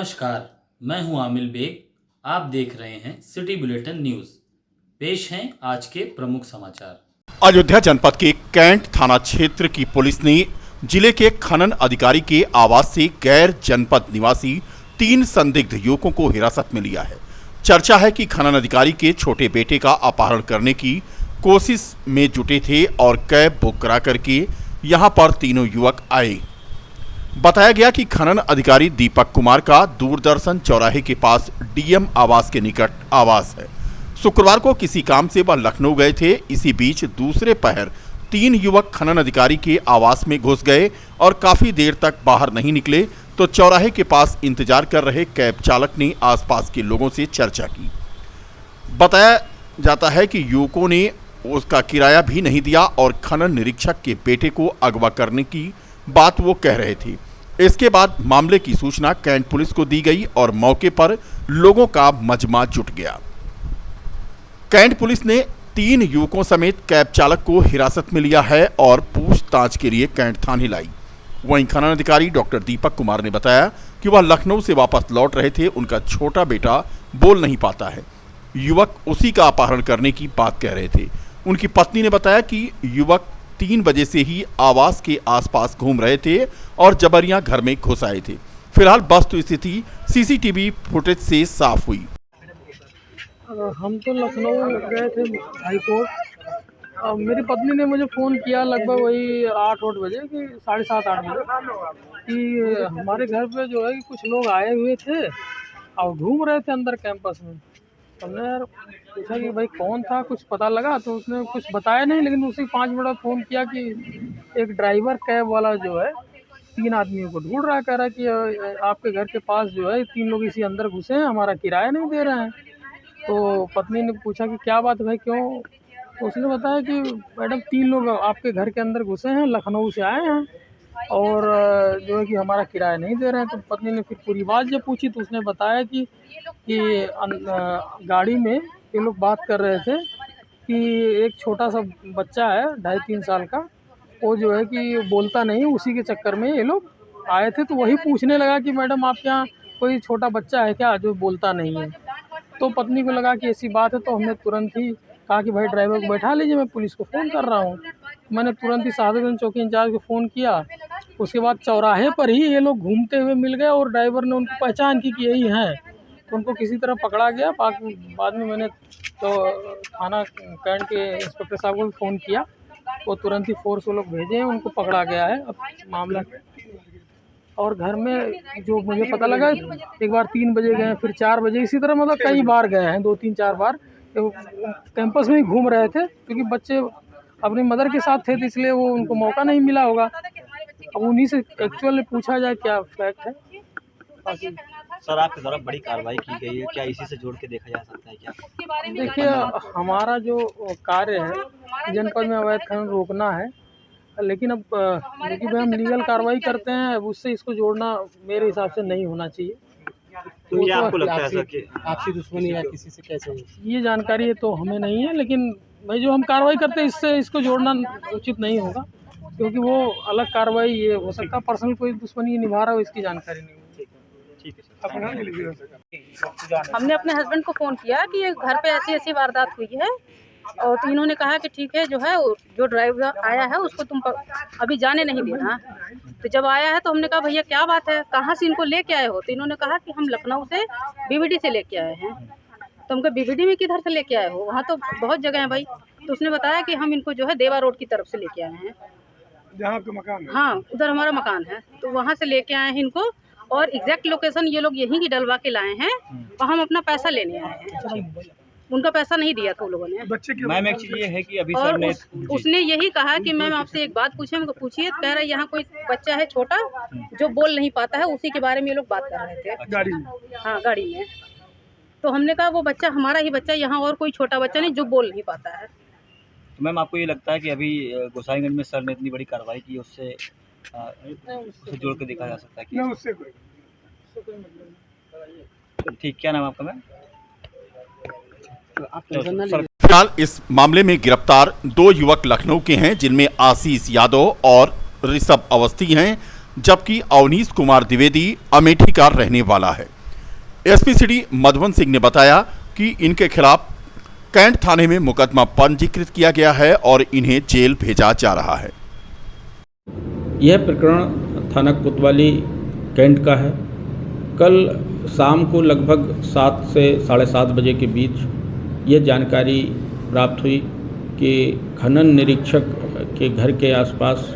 नमस्कार, मैं हूं आमिल बेग। आप देख रहे हैं सिटी बुलेटिन न्यूज। पेश हैं आज के प्रमुख समाचार। अयोध्या जनपद के कैंट थाना क्षेत्र की पुलिस ने जिले के खनन अधिकारी के आवास से गैर जनपद निवासी 3 संदिग्ध युवकों को हिरासत में लिया है। चर्चा है कि खनन अधिकारी के छोटे बेटे का अपहरण करने की कोशिश में जुटे थे और कैब बुक करा करके यहां पर तीनों युवक आए। बताया गया कि खनन अधिकारी दीपक कुमार का दूरदर्शन चौराहे के पास डीएम आवास के निकट आवास है। शुक्रवार को किसी काम से वह लखनऊ गए थे। इसी बीच दूसरे पहर 3 युवक खनन अधिकारी के आवास में घुस गए और काफी देर तक बाहर नहीं निकले तो चौराहे के पास इंतजार कर रहे कैब चालक ने आसपास के लोगों से चर्चा की। बताया जाता है कि युवकों ने उसका किराया भी नहीं दिया और खनन निरीक्षक के बेटे को अगवा करने की बात वो कह रहे थे। इसके बाद मामले की सूचना कैंट पुलिस को दी गई और मौके पर लोगों का मजमा जुट गया। कैंट पुलिस ने 3 युवकों समेत कैब चालक को हिरासत में लिया है और पूछताछ के लिए कैंट थाने लाई। वहीं खनन अधिकारी डॉक्टर दीपक कुमार ने बताया कि वह लखनऊ से वापस लौट रहे थे। उनका छोटा बेटा बोल नहीं पाता है। युवक उसी का अपहरण करने की बात कह रहे थे। उनकी पत्नी ने बताया कि युवक 3 बजे से ही आवास के आसपास घूम रहे थे और जबरियां घर में घुस आए थे। फिलहाल वस्तुस्थिति सीसीटीवी फुटेज से साफ हुई। हम तो लखनऊ गए थे हाई कोर्ट। मेरी पत्नी ने मुझे फ़ोन किया लगभग वही 8-8 बजे कि 7:30-8 बजे कि हमारे घर पे जो है कि कुछ लोग आए हुए थे और घूम रहे थे अंदर कैंपस में। हमने यार पूछा कि भाई कौन था, कुछ पता लगा? तो उसने कुछ बताया नहीं, लेकिन उसी 5 मिनट बाद फ़ोन किया कि एक ड्राइवर कैब वाला जो है 3 आदमियों को ढूंढ रहा है, कह रहा है कि आपके घर के पास जो है 3 लोग इसी अंदर घुसे हैं, हमारा किराया नहीं दे रहे हैं। तो पत्नी ने पूछा कि क्या बात है भाई, क्यों? तो उसने बताया कि मैडम 3 लोग आपके घर के अंदर घुसे हैं, लखनऊ से आए हैं और जो है कि हमारा किराया नहीं दे रहे हैं। तो पत्नी ने फिर पूरी बात जब पूछी तो उसने बताया कि गाड़ी में ये लोग बात कर रहे थे कि एक छोटा सा बच्चा है 2.5-3 साल का, वो जो है कि बोलता नहीं, उसी के चक्कर में ये लोग आए थे। तो वही पूछने लगा कि मैडम आपके यहाँ कोई छोटा बच्चा है क्या जो बोलता नहीं है? तो पत्नी को लगा कि ऐसी बात है, तो हमने तुरंत ही कहा कि भाई ड्राइवर को बैठा लीजिए, मैं पुलिस को फ़ोन कर रहा हूँ। मैंने तुरंत ही सादतगंज चौकी इंचार्ज को फ़ोन किया। उसके बाद चौराहे पर ही ये लोग घूमते हुए मिल गए और ड्राइवर ने उनको पहचान की कि यही हैं, तो उनको किसी तरह पकड़ा गया। बाद में मैंने तो थाना कैंट के इंस्पेक्टर साहब को भी फ़ोन किया, वो तुरंत ही फोर्स वो लोग भेजे हैं, उनको पकड़ा गया है। अब मामला और घर में जो मुझे पता लगा, एक बार 3 बजे गए, फिर 4 बजे, इसी तरह मतलब कई बार गए हैं, 2-3-4 बार। तो कैंपस में ही घूम रहे थे क्योंकि बच्चे अपनी मदर के साथ थे, तो इसलिए वो उनको मौका नहीं मिला होगा। अब उन्हीं से एक्चुअली पूछा जाए क्या फैक्ट है। बाकी सर आपके द्वारा बड़ी कार्रवाई की गई है, क्या इसी से जोड़ के देखा जा सकता है क्या? देखिए, हमारा जो कार्य है जनपद में अवैध खनन रोकना है, लेकिन अब क्योंकि भाई हम लीगल कार्रवाई करते हैं, अब उससे इसको जोड़ना मेरे हिसाब से नहीं होना चाहिए। तो क्या आपको लगता है सर कि आपसी दुश्मनी है किसी से, कैसे? ये जानकारी है तो हमें नहीं है, लेकिन भाई जो हम कार्रवाई करते हैं इससे इसको जोड़ना उचित नहीं होगा, क्योंकि वो अलग कार्रवाई ये हो सकता है पर्सनल कोई दुश्मनी निभा रहा हो, इसकी जानकारी नहीं है। ठीक है सर। हमने अपने हस्बैंड को फ़ोन किया कि ये घर पे ऐसी वारदात हुई है, और तो इन्होंने कहा कि ठीक है, जो है जो ड्राइवर आया है उसको तुम अभी जाने नहीं देना। तो जब आया है तो हमने कहा भैया क्या बात है, कहाँ से इनको लेके आए हो? तो इन्होंने कहा कि हम लखनऊ से बीबीडी से लेके आए हैं। तो हमको बीबीडी में किधर से लेके आए हो? वहाँ तो बहुत जगह है भाई। तो उसने बताया कि हम इनको जो है देवा रोड की तरफ से लेके आए हैं, जहाँ आपका मकान है। हाँ, उधर हमारा मकान है, तो वहाँ से लेके आए हैं इनको, और एग्जैक्ट लोकेशन ये लोग यहीं की डलवा के लाए हैं, और हम अपना पैसा लेने आए हैं। उनका पैसा नहीं दिया था उन लोगों ने। मैम एक चीज़ ये है कि अभी और सर ने उसने यही कहा कि मैम आपसे एक बात पूछे, हमको पूछिए। तो कह रहा है यहाँ कोई बच्चा है छोटा जो बोल नहीं पाता है, उसी के बारे में ये लोग बात कर रहे थे गाड़ी में। हाँ, गाड़ी में। तो हमने कहा वो बच्चा हमारा ही बच्चा, यहाँ और कोई छोटा बच्चा नहीं जो बोल नहीं पाता है। तो मैम आपको ये लगता है कि अभी गोसाईगंज में सर ने इतनी बड़ी कार्रवाई की, उससे जोड़ के देखा जा सकता है कि उससे कोई ठीक? क्या नाम आपका मैम? फिलहाल इस मामले में गिरफ्तार 2 युवक लखनऊ के हैं, जिनमें आशीष यादव और ऋषभ अवस्थी हैं। जबकि अवनीश कुमार द्विवेदी अमेठी का रहने वाला है। एसपी सिटी मधुबन सिंह ने बताया कि इनके खिलाफ कैंट थाने में मुकदमा पंजीकृत किया गया है और इन्हें जेल भेजा जा रहा है। यह प्रकरण थाना कोतवाली कैंट का है। कल शाम को लगभग 7 से 7:30 बजे के बीच ये जानकारी प्राप्त हुई कि खनन निरीक्षक के घर के आसपास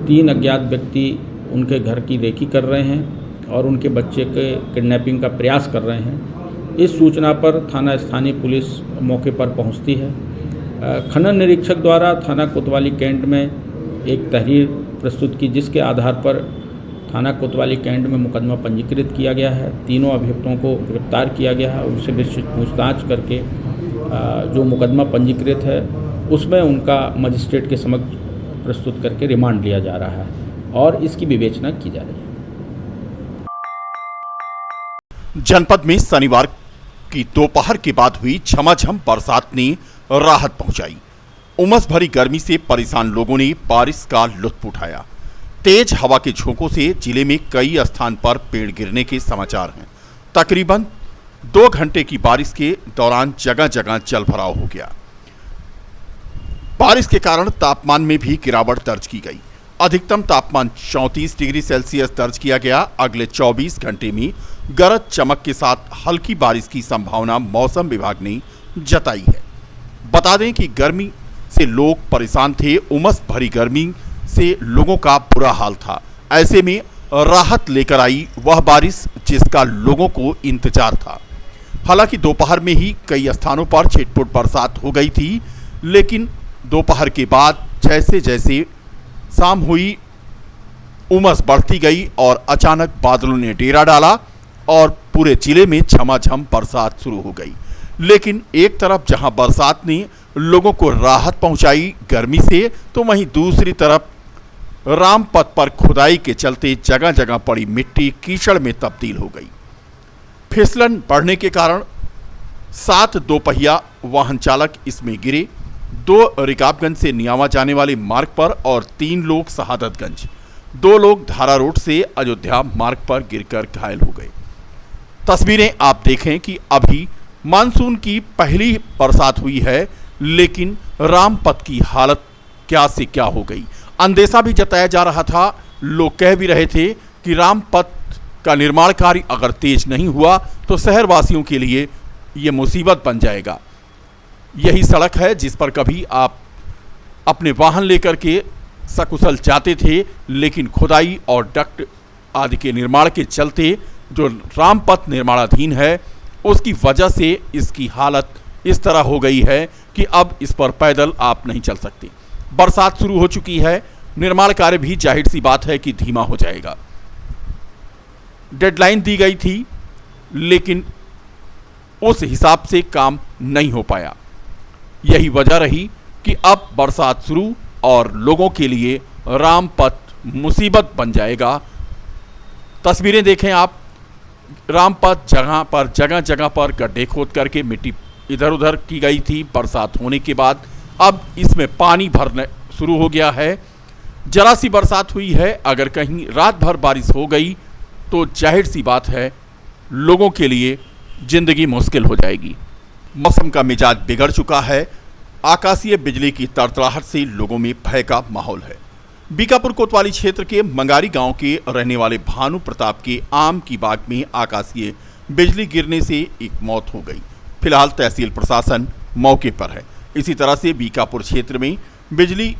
3 अज्ञात व्यक्ति उनके घर की रेकी कर रहे हैं और उनके बच्चे के किडनैपिंग का प्रयास कर रहे हैं। इस सूचना पर थाना स्थानीय पुलिस मौके पर पहुंचती है। खनन निरीक्षक द्वारा थाना कोतवाली कैंट में एक तहरीर प्रस्तुत की, जिसके आधार पर थाना कोतवाली कैंट में मुकदमा पंजीकृत किया गया है। तीनों अभियुक्तों को गिरफ्तार किया गया है। उनसे विस्तृत पूछताछ करके जो मुकदमा पंजीकृत है उसमें उनका मजिस्ट्रेट के समक्ष प्रस्तुत करके रिमांड लिया जा रहा है और इसकी विवेचना की जा रही है। जनपद में शनिवार की दोपहर के बाद हुई झमाझम बरसात ने राहत पहुंचाई। उमस भरी गर्मी से परेशान लोगों ने बारिश का लुत्फ उठाया। तेज हवा के झोंकों से जिले में कई स्थान पर पेड़ गिरने के समाचार हैं। तकरीबन 2 घंटे की बारिश के दौरान जगह जगह जलभराव हो गया। बारिश के कारण तापमान में भी गिरावट दर्ज की गई। अधिकतम तापमान 34 डिग्री सेल्सियस दर्ज किया गया। अगले 24 घंटे में गरज चमक के साथ हल्की बारिश की संभावना मौसम विभाग ने जताई है। बता दें कि गर्मी से लोग परेशान थे। उमस भरी गर्मी से लोगों का बुरा हाल था। ऐसे में राहत लेकर आई वह बारिश जिसका लोगों को इंतजार था। हालांकि दोपहर में ही कई स्थानों पर छिटपुट बरसात हो गई थी, लेकिन दोपहर के बाद जैसे जैसे शाम हुई उमस बढ़ती गई और अचानक बादलों ने डेरा डाला और पूरे जिले में झमाझम बरसात शुरू हो गई। लेकिन एक तरफ जहां बरसात ने लोगों को राहत पहुंचाई गर्मी से, तो वहीं दूसरी तरफ रामपथ पर खुदाई के चलते जगह जगह पड़ी मिट्टी कीचड़ में तब्दील हो गई। फिसलन बढ़ने के कारण 7 दोपहिया वाहन चालक इसमें गिरे। 2 रिकाबगंज से नियामा जाने वाले मार्ग पर और 3 लोग शहादतगंज, 2 लोग धारा रोड से अयोध्या मार्ग पर गिरकर घायल हो गए। तस्वीरें आप देखें कि अभी मानसून की पहली बरसात हुई है, लेकिन रामपथ की हालत क्या से क्या हो गई। अंदेशा भी जताया जा रहा था। लोग कह भी रहे थे कि रामपथ का निर्माण कार्य अगर तेज नहीं हुआ तो शहरवासियों के लिए यह मुसीबत बन जाएगा। यही सड़क है जिस पर कभी आप अपने वाहन लेकर के सकुशल जाते थे, लेकिन खुदाई और डक्ट आदि के निर्माण के चलते जो रामपथ निर्माणाधीन है उसकी वजह से इसकी हालत इस तरह हो गई है कि अब इस पर पैदल आप नहीं चल सकते। बरसात शुरू हो चुकी है, निर्माण कार्य भी जाहिर सी बात है कि धीमा हो जाएगा। डेडलाइन दी गई थी, लेकिन उस हिसाब से काम नहीं हो पाया। यही वजह रही कि अब बरसात शुरू और लोगों के लिए रामपथ मुसीबत बन जाएगा। तस्वीरें देखें आप, रामपथ जगह जगह पर गड्ढे खोद करके मिट्टी इधर उधर की गई थी। बरसात होने के बाद अब इसमें पानी भरने शुरू हो गया है। जरा सी बरसात हुई है, अगर कहीं रात भर बारिश हो गई तो जाहिर सी बात है लोगों के लिए जिंदगी मुश्किल हो जाएगी। मौसम का मिजाज बिगड़ चुका है। आकाशीय बिजली की तड़तड़ाहट से लोगों में भय का माहौल है। बीकापुर कोतवाली क्षेत्र के मंगारी गांव के रहने वाले भानु प्रताप के आम की बाग में आकाशीय बिजली गिरने से एक मौत हो गई। फिलहाल तहसील प्रशासन मौके पर है। इसी तरह से बीकापुर क्षेत्र में बिजली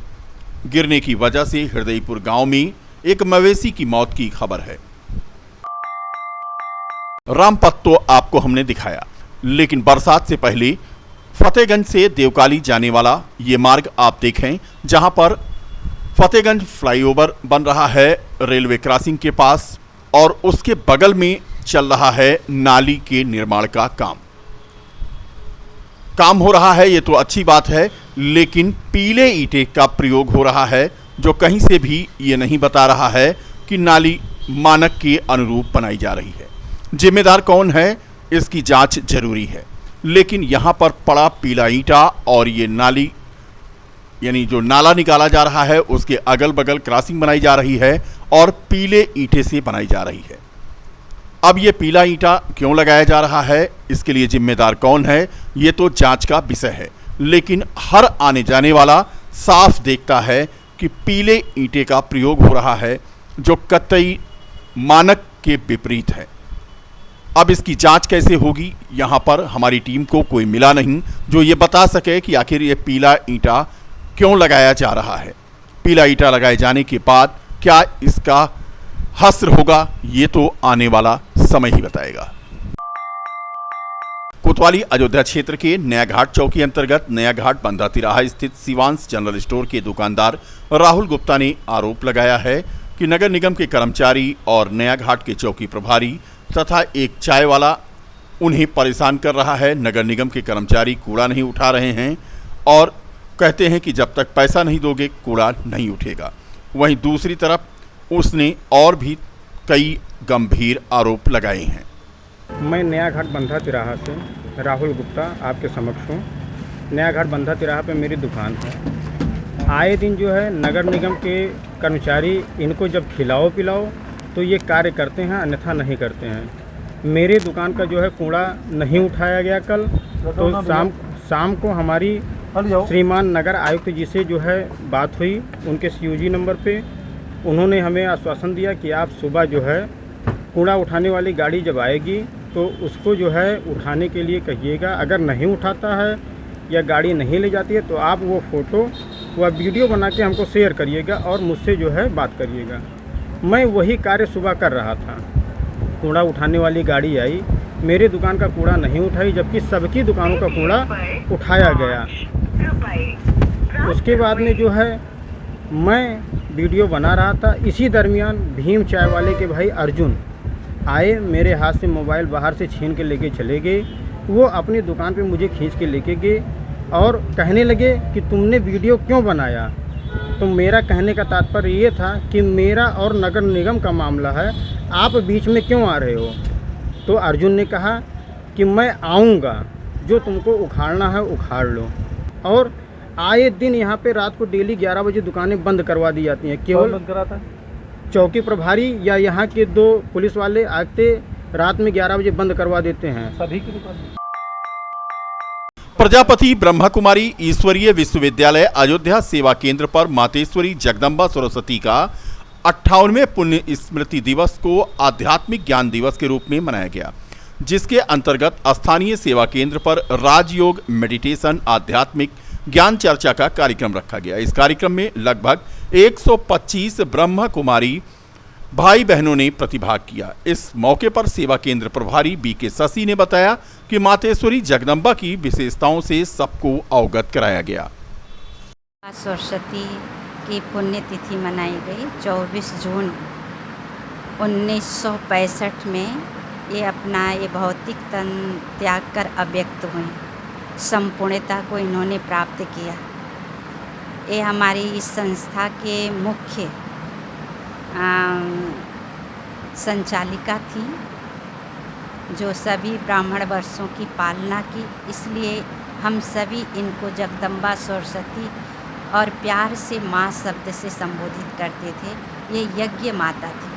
गिरने की वजह से हृदयपुर गांव में एक मवेशी की मौत की खबर है। रामपथ तो आपको हमने दिखाया, लेकिन बरसात से पहले फतेहगंज से देवकाली जाने वाला ये मार्ग आप देखें, जहां पर फतेहगंज फ्लाईओवर बन रहा है रेलवे क्रॉसिंग के पास, और उसके बगल में चल रहा है नाली के निर्माण का काम हो रहा है। ये तो अच्छी बात है, लेकिन पीले ईंटे का प्रयोग हो रहा है, जो कहीं से भी ये नहीं बता रहा है कि नाली मानक के अनुरूप बनाई जा रही है। जिम्मेदार कौन है, इसकी जांच जरूरी है। लेकिन यहाँ पर पड़ा पीला ईंटा और ये नाली यानी जो नाला निकाला जा रहा है उसके अगल बगल क्रॉसिंग बनाई जा रही है और पीले ईंटे से बनाई जा रही है। अब ये पीला ईंटा क्यों लगाया जा रहा है, इसके लिए जिम्मेदार कौन है, ये तो जांच का विषय है। लेकिन हर आने जाने वाला साफ देखता है कि पीले ईंटे का प्रयोग हो रहा है, जो कतई मानक के विपरीत है। अब इसकी जांच कैसे होगी, यहाँ पर हमारी टीम को कोई मिला नहीं जो ये बता सके कि आखिर ये पीला ईंटा क्यों लगाया जा रहा है। पीला ईंटा लगाए जाने के बाद क्या इसका हस्र होगा, ये तो आने वाला समय ही बताएगा। कोतवाली अयोध्या क्षेत्र के नया घाट चौकी अंतर्गत नया घाट बंधा तिराहा स्थित शिवांश जनरल स्टोर के दुकानदार राहुल गुप्ता ने आरोप लगाया है कि नगर निगम के कर्मचारी और नया घाट के चौकी प्रभारी तथा एक चाय वाला उन्हें परेशान कर रहा है। नगर निगम के कर्मचारी कूड़ा नहीं उठा रहे हैं और कहते हैं कि जब तक पैसा नहीं दोगे कूड़ा नहीं उठेगा। वहीं दूसरी तरफ उसने और भी कई गंभीर आरोप लगाए हैं। मैं नया घाट बंधा तिराहा से राहुल गुप्ता आपके समक्ष हूँ। नया घाट बंधा तिराहा पे मेरी दुकान है। आए दिन जो है नगर निगम के कर्मचारी इनको जब खिलाओ पिलाओ तो ये कार्य करते हैं, अन्यथा नहीं करते हैं। मेरी दुकान का जो है कूड़ा नहीं उठाया गया कल, तो शाम को हमारी श्रीमान नगर आयुक्त जी से जो है बात हुई उनके COG नंबर पे। उन्होंने हमें आश्वासन दिया कि आप सुबह जो है कूड़ा उठाने वाली गाड़ी जब आएगी तो उसको जो है उठाने के लिए कहिएगा। अगर नहीं उठाता है या गाड़ी नहीं ले जाती है तो आप वो फ़ोटो व वीडियो बना के हमको शेयर करिएगा और मुझसे जो है बात करिएगा। मैं वही कार्य सुबह कर रहा था। कूड़ा उठाने वाली गाड़ी आई, मेरे दुकान का कूड़ा नहीं उठाई, जबकि सबकी दुकानों का कूड़ा उठाया गया। उसके बाद में जो है मैं वीडियो बना रहा था। इसी दरमियान भीम चाय वाले के भाई अर्जुन आए, मेरे हाथ से मोबाइल बाहर से छीन के लेके चले गए। वो अपनी दुकान पे मुझे खींच के लेके गए और कहने लगे कि तुमने वीडियो क्यों बनाया। तो मेरा कहने का तात्पर्य ये था कि मेरा और नगर निगम का मामला है, आप बीच में क्यों आ रहे हो। तो अर्जुन ने कहा कि मैं आऊँगा, जो तुमको उखाड़ना है उखाड़ लो। और आए दिन यहाँ पे रात को डेली 11 बजे दुकानें बंद करवा दी जाती हैं। केवल बंद कराता है चौकी प्रभारी या यहाँ के 2 पुलिस वाले आते रात में 11 बजे बंद करवा देते हैं सभी की दुकान। प्रजापति ब्रह्मा कुमारी ईश्वरीय विश्वविद्यालय अयोध्या सेवा केंद्र पर मातेश्वरी जगदम्बा सरस्वती का 58वें पुण्य स्मृति दिवस को आध्यात्मिक ज्ञान दिवस के रूप में मनाया गया, जिसके अंतर्गत स्थानीय सेवा केंद्र पर राजयोग, मेडिटेशन, आध्यात्मिक ज्ञान चर्चा का कार्यक्रम रखा गया। इस कार्यक्रम में लगभग 125 ब्रह्मा कुमारी भाई बहनों ने प्रतिभाग किया। इस मौके पर सेवा केंद्र प्रभारी BK शशि ने बताया कि मातेश्वरी जगदम्बा की विशेषताओं से सबको अवगत कराया गया। सरस्वती की पुण्यतिथि मनाई गई 24 जून 1965 में। ये अपना ये भौतिक तन त्याग कर अव्यक्त हुए, संपूर्णता को इन्होंने प्राप्त किया। ये हमारी इस संस्था के मुख्य संचालिका थी, जो सभी ब्राह्मण वर्षों की पालना की। इसलिए हम सभी इनको जगदम्बा सरस्वती और प्यार से माँ शब्द से संबोधित करते थे। ये यज्ञ माता थी।